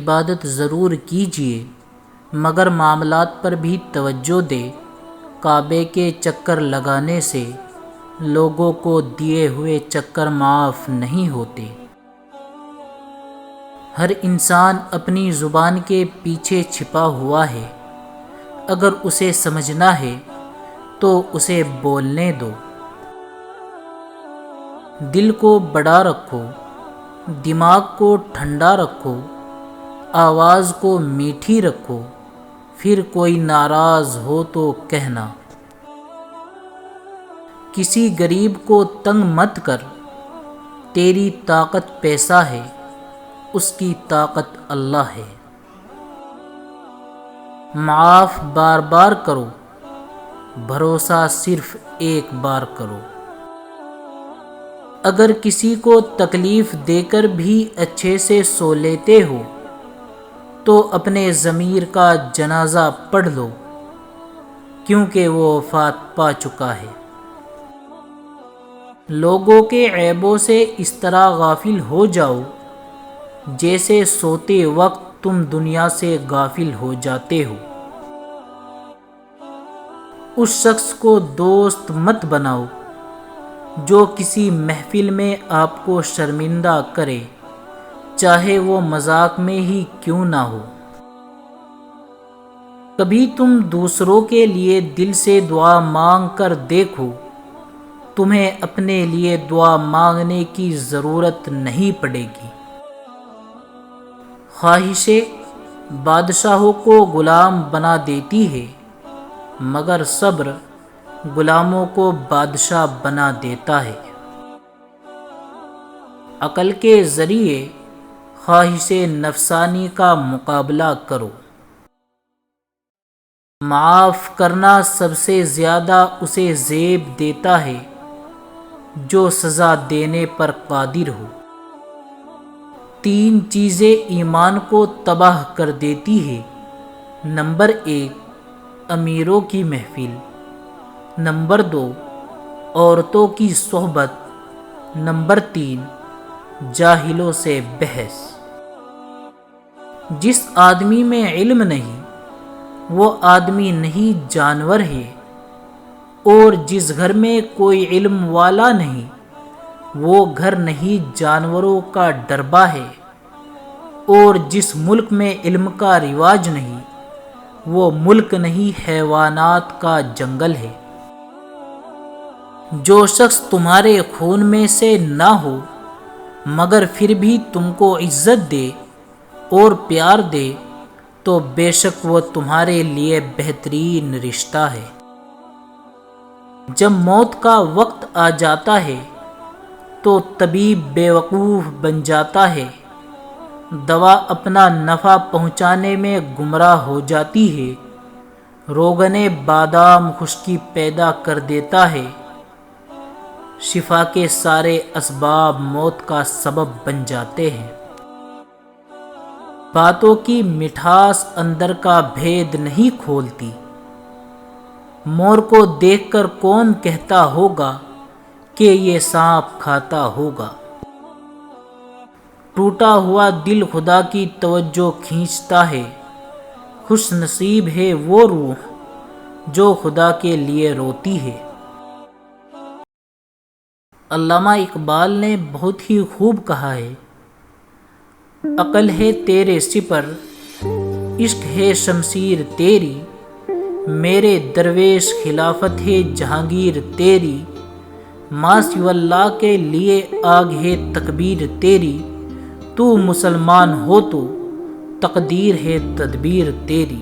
عبادت ضرور کیجیے، مگر معاملات پر بھی توجہ دے۔ کعبے کے چکر لگانے سے لوگوں کو دیے ہوئے چکر معاف نہیں ہوتے۔ ہر انسان اپنی زبان کے پیچھے چھپا ہوا ہے، اگر اسے سمجھنا ہے تو اسے بولنے دو۔ دل کو بڑا رکھو، دماغ کو ٹھنڈا رکھو، آواز کو میٹھی رکھو، پھر کوئی ناراض ہو تو کہنا۔ کسی غریب کو تنگ مت کر، تیری طاقت پیسہ ہے، اس کی طاقت اللہ ہے۔ معاف بار بار کرو، بھروسہ صرف ایک بار کرو۔ اگر کسی کو تکلیف دے کر بھی اچھے سے سو لیتے ہو تو اپنے ضمیر کا جنازہ پڑھ لو، کیونکہ وہ وفات پا چکا ہے۔ لوگوں کے عیبوں سے اس طرح غافل ہو جاؤ جیسے سوتے وقت تم دنیا سے غافل ہو جاتے ہو۔ اس شخص کو دوست مت بناؤ جو کسی محفل میں آپ کو شرمندہ کرے، چاہے وہ مذاق میں ہی کیوں نہ ہو۔ کبھی تم دوسروں کے لیے دل سے دعا مانگ کر دیکھو، تمہیں اپنے لیے دعا مانگنے کی ضرورت نہیں پڑے گی۔ خواہشیں بادشاہوں کو غلام بنا دیتی ہے، مگر صبر غلاموں کو بادشاہ بنا دیتا ہے۔ عقل کے ذریعے خواہش نفسانی کا مقابلہ کرو۔ معاف کرنا سب سے زیادہ اسے زیب دیتا ہے جو سزا دینے پر قادر ہو۔ 3 چیزیں ایمان کو تباہ کر دیتی ہے۔ نمبر 1، امیروں کی محفل۔ نمبر 2، عورتوں کی صحبت۔ نمبر 3، جاہلوں سے بحث۔ جس آدمی میں علم نہیں وہ آدمی نہیں جانور ہے، اور جس گھر میں کوئی علم والا نہیں وہ گھر نہیں جانوروں کا ڈربہ ہے، اور جس ملک میں علم کا رواج نہیں وہ ملک نہیں حیوانات کا جنگل ہے۔ جو شخص تمہارے خون میں سے نہ ہو مگر پھر بھی تم کو عزت دے اور پیار دے تو بے شک وہ تمہارے لیے بہترین رشتہ ہے۔ جب موت کا وقت آ جاتا ہے تو طبیب بیوقوف بن جاتا ہے، دوا اپنا نفع پہنچانے میں گمراہ ہو جاتی ہے، روغن بادام خشکی پیدا کر دیتا ہے، شفا کے سارے اسباب موت کا سبب بن جاتے ہیں۔ باتوں کی مٹھاس اندر کا بھید نہیں کھولتی۔ مور کو دیکھ کر کون کہتا ہوگا کہ یہ سانپ کھاتا ہوگا۔ ٹوٹا ہوا دل خدا کی توجہ کھینچتا ہے، خوش نصیب ہے وہ روح جو خدا کے لیے روتی ہے۔ علامہ اقبال نے بہت ہی خوب کہا ہے، عقل ہے تیرے سپر، عشق ہے شمشیر تیری، میرے درویش خلافت ہے جہانگیر تیری، ما سوی اللہ کے لیے آگ ہے تکبیر تیری، تو مسلمان ہو تو تقدیر ہے تدبیر تیری۔